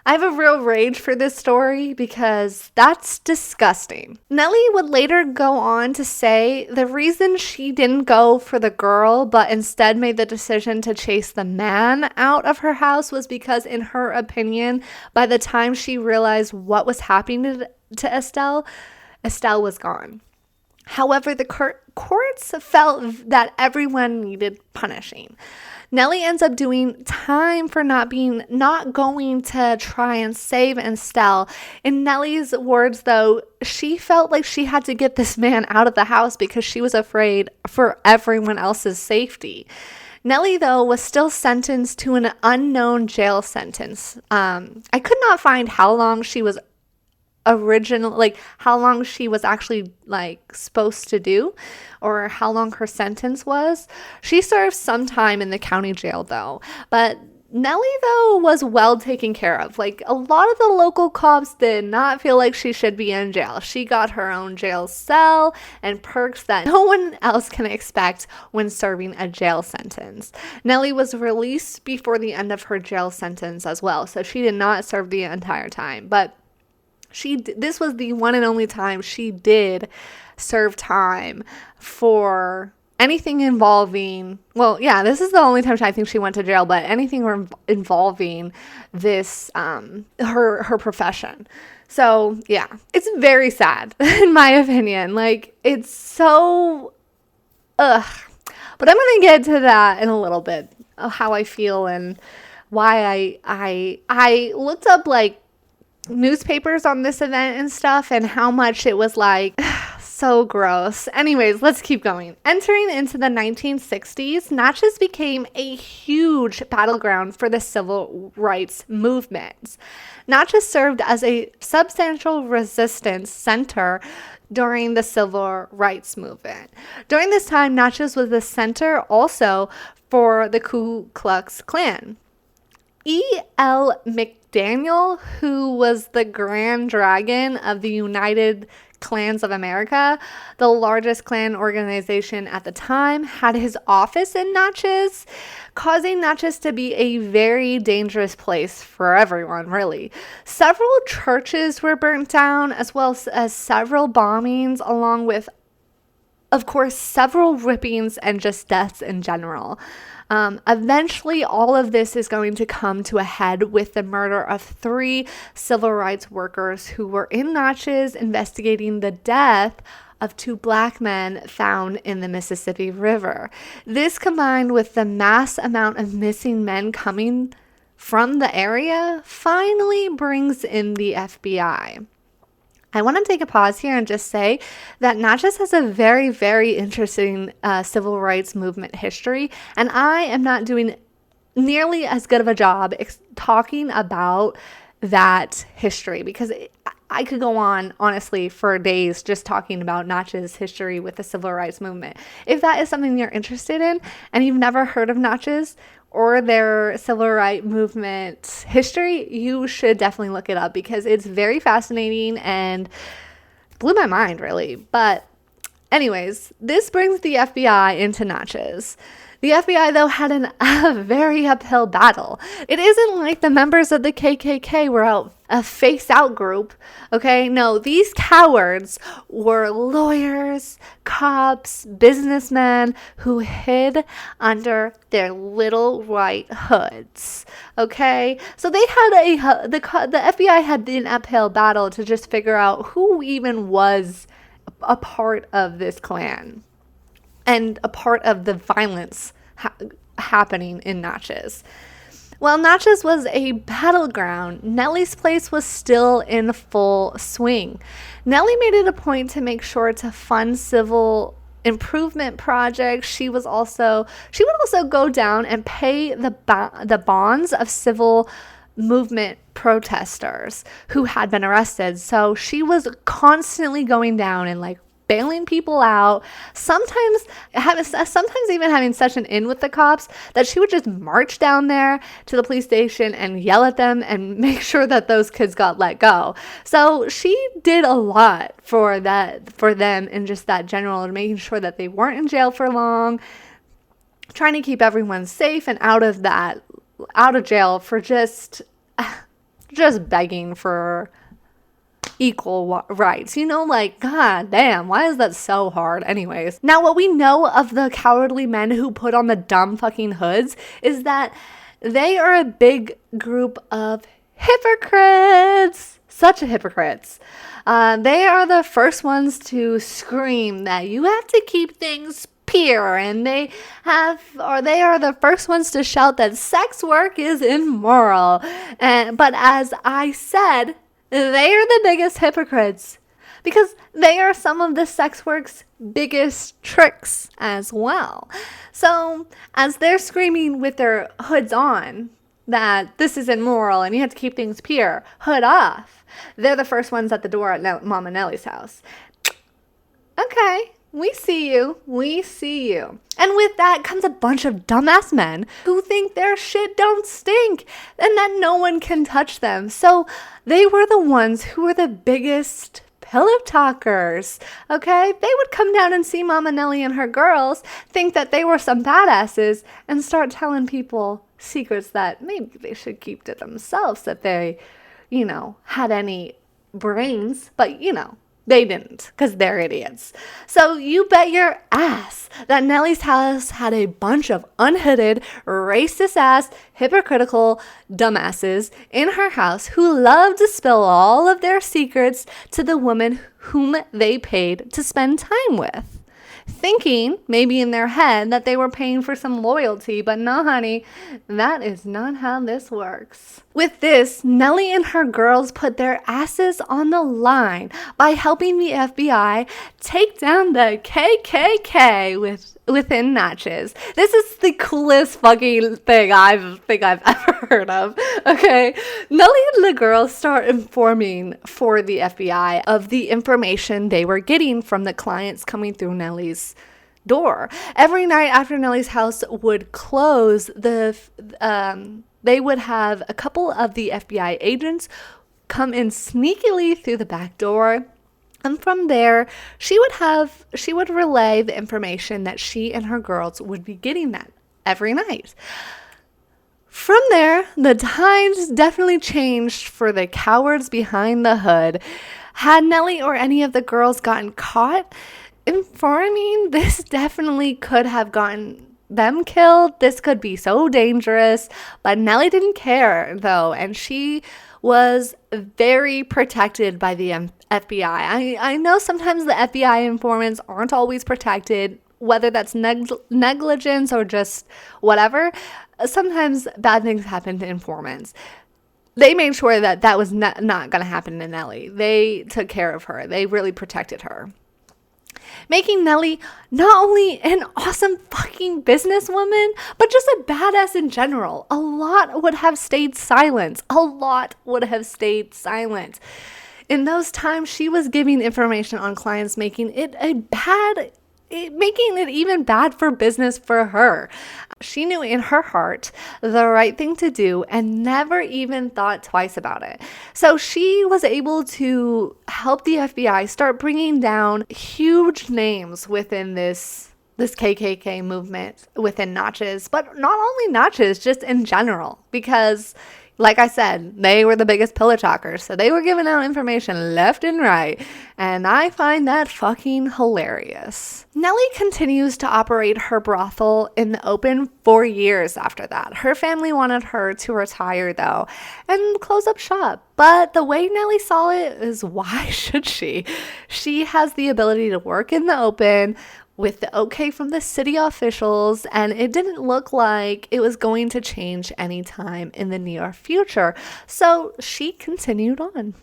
I have a real rage for this story because that's disgusting. Nellie would later go on to say the reason she didn't go for the girl but instead made the decision to chase the man out of her house was because, in her opinion, by the time she realized what was happening to Estelle, Estelle was gone. However, the courts felt that everyone needed punishing. Nellie ends up doing time for not going to try and save Estelle. In Nellie's words, though, she felt like she had to get this man out of the house because she was afraid for everyone else's safety. Nellie, though, was still sentenced to an unknown jail sentence. I could not find how long she was how long she was actually supposed to do, or how long her sentence was. She served some time in the county jail though, but Nellie though was well taken care of. A lot of the local cops did not feel like she should be in jail. She got her own jail cell and perks that no one else can expect when serving a jail sentence. Nellie was released before the end of her jail sentence as well, so she did not serve the entire time, but this was the one and only time she did serve time for anything involving, this is the only time I think she went to jail, but anything involving this, her profession. So yeah, it's very sad in my opinion. It's so, but I'm going to get to that in a little bit, of how I feel and why I looked up newspapers on this event and stuff, and how much it was so gross. Anyways, let's keep going. Entering into the 1960s, Natchez became a huge battleground for the civil rights movement. Natchez served as a substantial resistance center during the civil rights movement. During this time, Natchez was the center also for the Ku Klux Klan. E.L. McDaniel, who was the Grand Dragon of the United Klans of America, the largest Klan organization at the time, had his office in Natchez, causing Natchez to be a very dangerous place for everyone, really. Several churches were burnt down, as well as several bombings, along with, of course, several rippings and just deaths in general. Eventually, all of this is going to come to a head with the murder of 3 civil rights workers who were in Natchez investigating the death of 2 black men found in the Mississippi River. This, combined with the mass amount of missing men coming from the area, finally brings in the FBI. I want to take a pause here and just say that Natchez has a very, very interesting civil rights movement history, and I am not doing nearly as good of a job talking about that history because I could go on, honestly, for days just talking about Natchez history with the civil rights movement. If that is something you're interested in and you've never heard of Natchez or their civil rights movement history, you should definitely look it up because it's very fascinating and blew my mind, really. But anyways, this brings the FBI into Natchez. The FBI, though, had a very uphill battle. It isn't like the members of the KKK were a face-out group, okay? No, these cowards were lawyers, cops, businessmen who hid under their little white hoods, okay? So they had the FBI had an uphill battle to just figure out who even was a part of this Klan and a part of the violence happening in Natchez. While Natchez was a battleground, Nellie's place was still in full swing. Nellie made it a point to make sure to fund civil improvement projects. She would also go down and pay the bonds of civil movement protesters who had been arrested. So she was constantly going down and like bailing people out, sometimes even having such an in with the cops that she would just march down there to the police station and yell at them and make sure that those kids got let go. So she did a lot for them and just that general, making sure that they weren't in jail for long, trying to keep everyone safe and out of jail for just begging for equal rights. Like, god damn, why is that so hard? Anyways, now what we know of the cowardly men who put on the dumb fucking hoods is that they are a big group of hypocrites. Such hypocrites. They are the first ones to scream that you have to keep things pure, and they are the first ones to shout that sex work is immoral. But as I said, they are the biggest hypocrites because they are some of the sex work's biggest tricks as well. So as they're screaming with their hoods on that this is immoral and you have to keep things pure, hood off, they're the first ones at the door at Mama Nellie's house. Okay. We see you. And with that comes a bunch of dumbass men who think their shit don't stink and that no one can touch them. So they were the ones who were the biggest pillow talkers, okay? They would come down and see Mama Nellie and her girls, think that they were some badasses, and start telling people secrets that maybe they should keep to themselves, that they, had any brains, but, they didn't, because they're idiots. So you bet your ass that Nellie's house had a bunch of unhooded, racist-ass, hypocritical dumbasses in her house who loved to spill all of their secrets to the woman whom they paid to spend time with, thinking, maybe in their head, that they were paying for some loyalty. But no, honey, that is not how this works. With this, Nellie and her girls put their asses on the line by helping the FBI take down the KKK within Natchez. This is the coolest fucking thing I've ever heard of. Okay, Nellie and the girls start informing for the FBI of the information they were getting from the clients coming through Nellie's door. Every night after Nellie's house would close, they would have a couple of the FBI agents come in sneakily through the back door. And from there, she would relay the information that she and her girls would be getting that every night. From there, the times definitely changed for the cowards behind the hood. Had Nellie or any of the girls gotten caught informing, this definitely could have gotten them killed. This could be so dangerous, but Nellie didn't care though, and she was very protected by the FBI. I know sometimes the FBI informants aren't always protected, whether that's negligence or just whatever. Sometimes bad things happen to informants. They made sure that was not going to happen to Nellie. They took care of her. They really protected her, making Nellie not only an awesome fucking businesswoman, but just a badass in general. A lot would have stayed silent. In those times, she was giving information on clients, making it even bad for business for her. She knew in her heart the right thing to do and never even thought twice about it. So she was able to help the FBI start bringing down huge names within this KKK movement within Notches, but not only Notches, just in general, because like I said, they were the biggest pillow talkers, so they were giving out information left and right, and I find that fucking hilarious. Nellie continues to operate her brothel in the open for years after that. Her family wanted her to retire, though, and close up shop, but the way Nellie saw it is, why should she? She has the ability to work in the open with the okay from the city officials, and it didn't look like it was going to change anytime in the near future. So she continued on.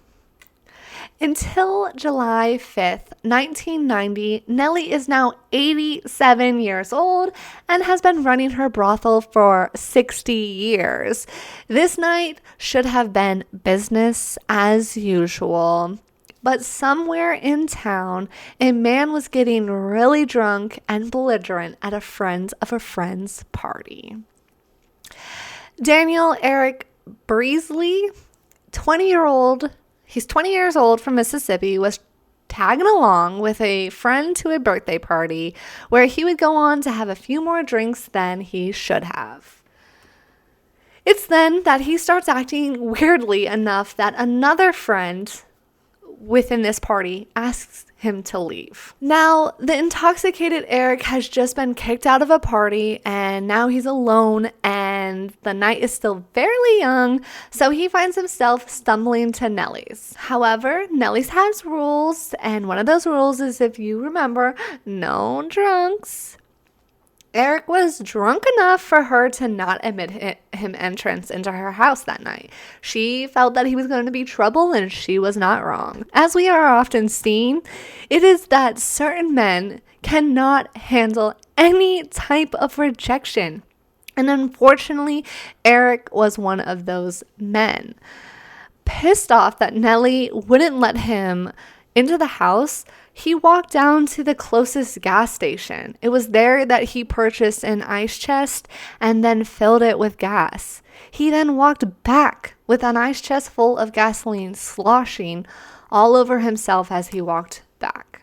Until July 5th, 1990, Nellie is now 87 years old and has been running her brothel for 60 years. This night should have been business as usual. But somewhere in town, a man was getting really drunk and belligerent at a friend of a friend's party. Daniel Eric Breesley, 20-year-old, he's 20 years old from Mississippi, was tagging along with a friend to a birthday party where he would go on to have a few more drinks than he should have. It's then that he starts acting weirdly enough that another friend within this party asks him to leave. Now, the intoxicated Eric has just been kicked out of a party and now he's alone, and the night is still fairly young, so he finds himself stumbling to Nellie's. However, Nellie's has rules, and one of those rules is, if you remember, no drunks. Eric was drunk enough for her to not admit him entrance into her house that night. She felt that he was going to be trouble, and she was not wrong. As we are often seeing, it is that certain men cannot handle any type of rejection. And unfortunately, Eric was one of those men. Pissed off that Nellie wouldn't let him into the house, he walked down to the closest gas station. It was there that he purchased an ice chest and then filled it with gas. He then walked back with an ice chest full of gasoline sloshing all over himself as he walked back.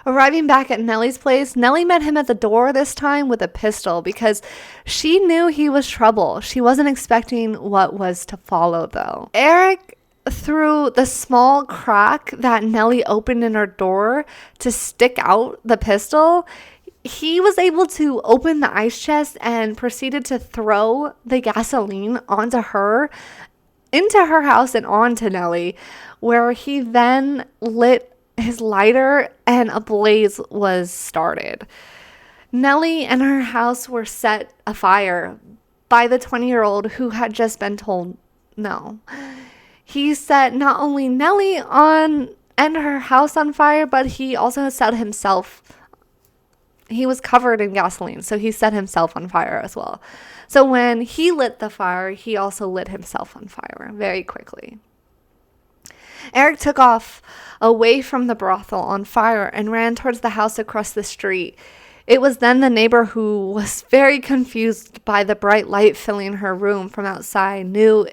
Arriving back at Nellie's place, Nellie met him at the door this time with a pistol because she knew he was trouble. She wasn't expecting what was to follow, though. Eric, through the small crack that Nellie opened in her door to stick out the pistol, he was able to open the ice chest and proceeded to throw the gasoline onto her, into her house and onto Nellie, where he then lit his lighter and a blaze was started. Nellie and her house were set afire by the 20-year-old who had just been told no. He set not only Nellie on and her house on fire, but he also set himself. He was covered in gasoline, so he set himself on fire as well. So when he lit the fire, he also lit himself on fire very quickly. Eric took off away from the brothel on fire and ran towards the house across the street. It was then the neighbor, who was very confused by the bright light filling her room from outside, knew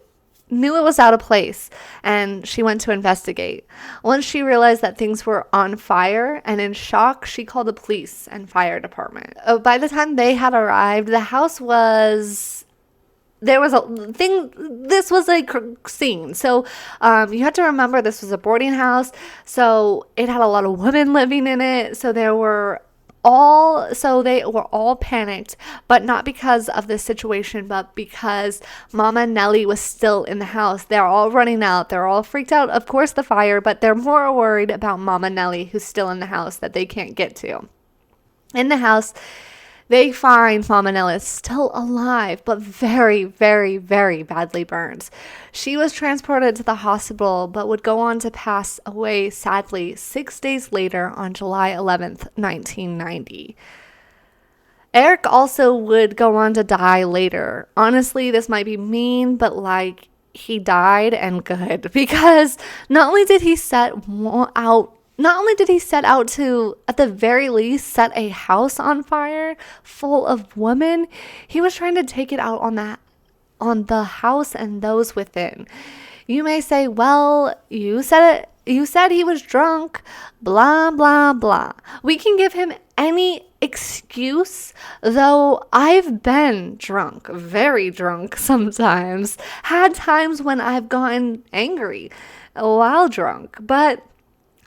it was out of place, and she went to investigate. Once she realized that things were on fire, and in shock, she called the police and fire department. By the time they had arrived, the house was... this was a scene. So you have to remember, this was a boarding house, so it had a lot of women living in it, so they were all panicked, but not because of the situation, but because Mama Nellie was still in the house. They're all running out. They're all freaked out. Of course, the fire, but they're more worried about Mama Nellie, who's still in the house that they can't get to. In the house, they find Mama Nellie still alive, but very, very, very badly burned. She was transported to the hospital, but would go on to pass away, sadly, 6 days later on July 11th, 1990. Eric also would go on to die later. Honestly, this might be mean, but he died, and good, because not only did he set out to, at the very least, set a house on fire full of women, he was trying to take it out on the house and those within. You may say, well, you said he was drunk, blah, blah, blah. We can give him any excuse, though I've been drunk, very drunk sometimes, had times when I've gotten angry while drunk, but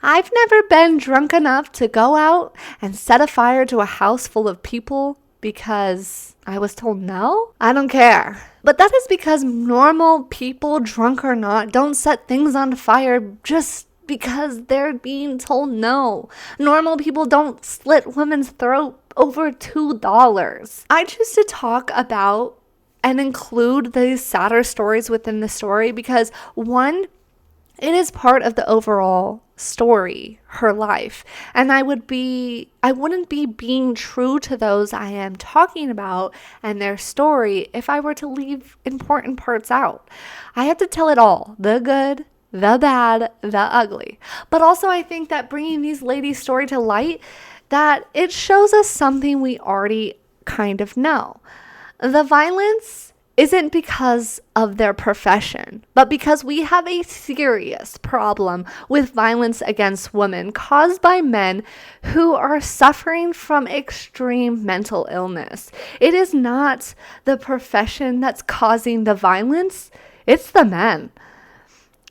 I've never been drunk enough to go out and set a fire to a house full of people because I was told no. I don't care. But that is because normal people, drunk or not, don't set things on fire just because they're being told no. Normal people don't slit women's throat over $2. I choose to talk about and include these sadder stories within the story because, one, it is part of the overall story, her life. And I wouldn't be being true to those I am talking about and their story if I were to leave important parts out. I have to tell it all, the good, the bad, the ugly. But also I think that bringing these ladies' story to light, that it shows us something we already kind of know. The violence isn't because of their profession, but because we have a serious problem with violence against women caused by men who are suffering from extreme mental illness. It is not the profession that's causing the violence, it's the men.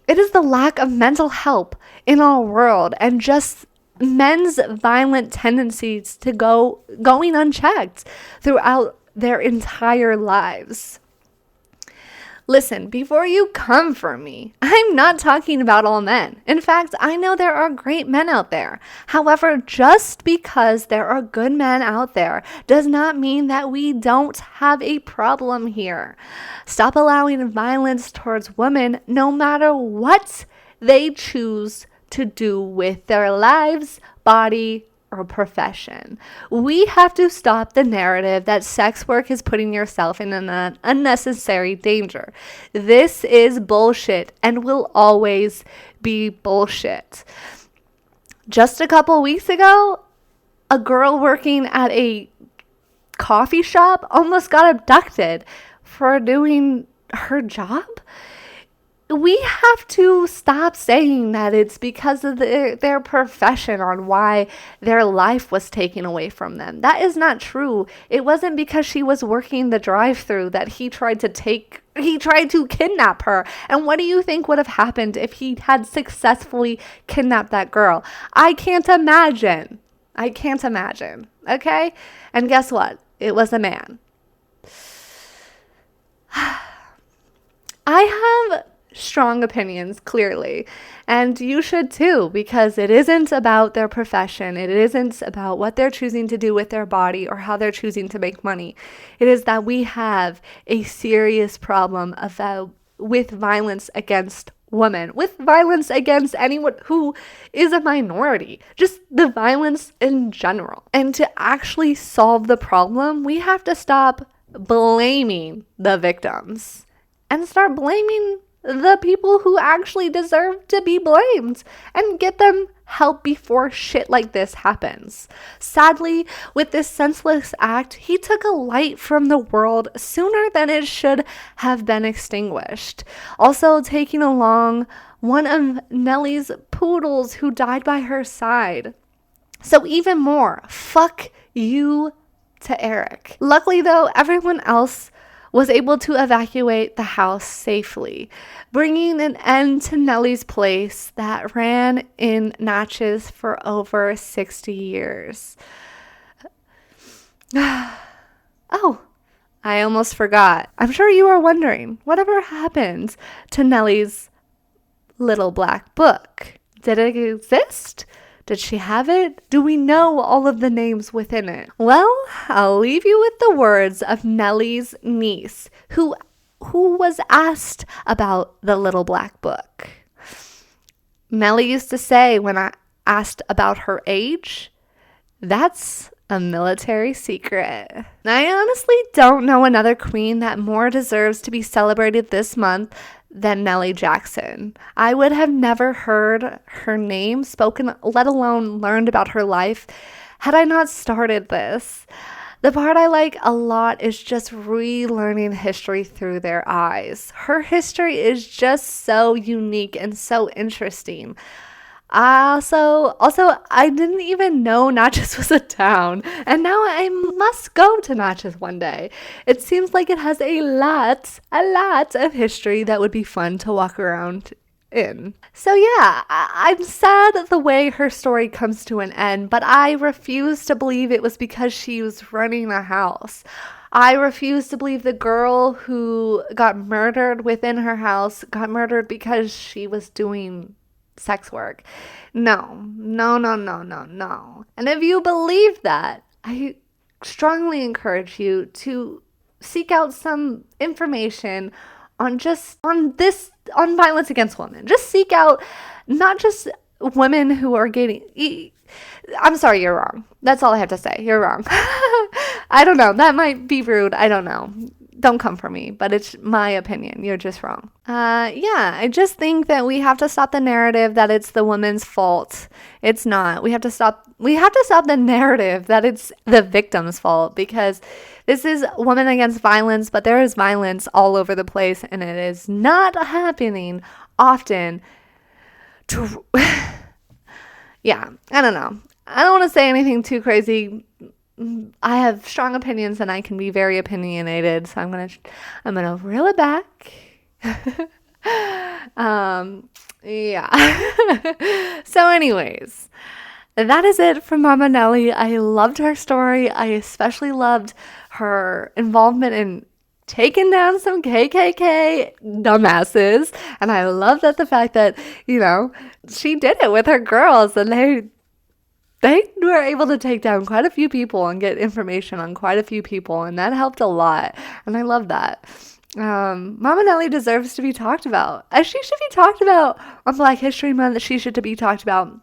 It is the lack of mental help in our world and just men's violent tendencies to going unchecked throughout their entire lives. Listen, before you come for me, I'm not talking about all men. In fact, I know there are great men out there. However, just because there are good men out there does not mean that we don't have a problem here. Stop allowing violence towards women, no matter what they choose to do with their lives, body, or profession. We have to stop the narrative that sex work is putting yourself in an unnecessary danger. This is bullshit and will always be bullshit. Just a couple weeks ago, a girl working at a coffee shop almost got abducted for doing her job. We have to stop saying that it's because of their profession on why their life was taken away from them. That is not true. It wasn't because she was working the drive-thru that he tried to kidnap her. And what do you think would have happened if he had successfully kidnapped that girl? I can't imagine. Okay? And guess what? It was a man. I have strong opinions, clearly, and you should too, because it isn't about their profession. It isn't about what they're choosing to do with their body or how they're choosing to make money. It is that we have a serious problem with violence against women, with violence against anyone who is a minority, just the violence in general. And to actually solve the problem, we have to stop blaming the victims and start blaming the people who actually deserve to be blamed and get them help before shit like this happens. Sadly, with this senseless act, he took a light from the world sooner than it should have been extinguished. Also taking along one of Nellie's poodles who died by her side. So even more, fuck you to Eric. Luckily though, everyone else was able to evacuate the house safely, bringing an end to Nellie's place that ran in Natchez for over 60 years. Oh, I almost forgot. I'm sure you are wondering, whatever happened to Nellie's little black book? Did it exist? Did she have it? Do we know all of the names within it? Well, I'll leave you with the words of Nellie's niece, who was asked about the little black book. Nellie used to say when I asked about her age, that's a military secret. I honestly don't know another queen that more deserves to be celebrated this month than Nellie Jackson. I would have never heard her name spoken, let alone learned about her life, had I not started this. The part I like a lot is just relearning history through their eyes. Her history is just so unique and so interesting. I didn't even know Natchez was a town, and now I must go to Natchez one day. It seems like it has a lot of history that would be fun to walk around in. So yeah, I'm sad the way her story comes to an end, but I refuse to believe it was because she was running a house. I refuse to believe the girl who got murdered within her house got murdered because she was doing sex work. No, no, no, no, no, no. And if you believe that, I strongly encourage you to seek out some information on violence against women. Just seek out not just women who are getting. I'm sorry, you're wrong. That's all I have to say. You're wrong. I don't know. That might be rude. I don't know. Don't come for me, but it's my opinion. You're just wrong. Yeah, I just think that we have to stop the narrative that it's the woman's fault. It's not. We have to stop the narrative that it's the victim's fault, because this is women against violence, but there is violence all over the place, and it is not happening often. Yeah, I don't know. I don't want to say anything too crazy. I have strong opinions and I can be very opinionated, so I'm gonna reel it back. Yeah. So anyways, that is it from Mama Nellie. I loved her story. I especially loved her involvement in taking down some KKK dumbasses, and I love that the fact that, she did it with her girls, and they were able to take down quite a few people and get information on quite a few people, and that helped a lot, and I love that. Mama Nellie deserves to be talked about. She should be talked about on Black History Month. She should be talked about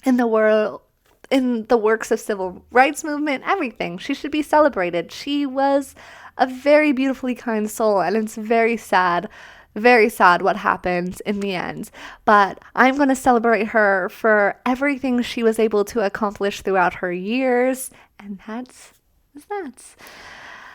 in the world, in the works of civil rights movement, everything. She should be celebrated. She was a very beautifully kind soul, and it's very sad what happens in the end. But I'm going to celebrate her for everything she was able to accomplish throughout her years, and that's that.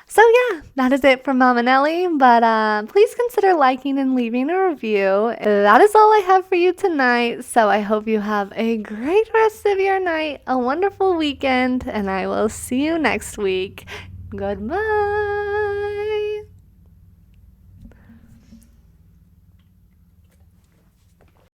So yeah, that is it from Mama Nellie, but please consider liking and leaving a review. That is all I have for you tonight, so I hope you have a great rest of your night, a wonderful weekend, and I will see you next week. Goodbye.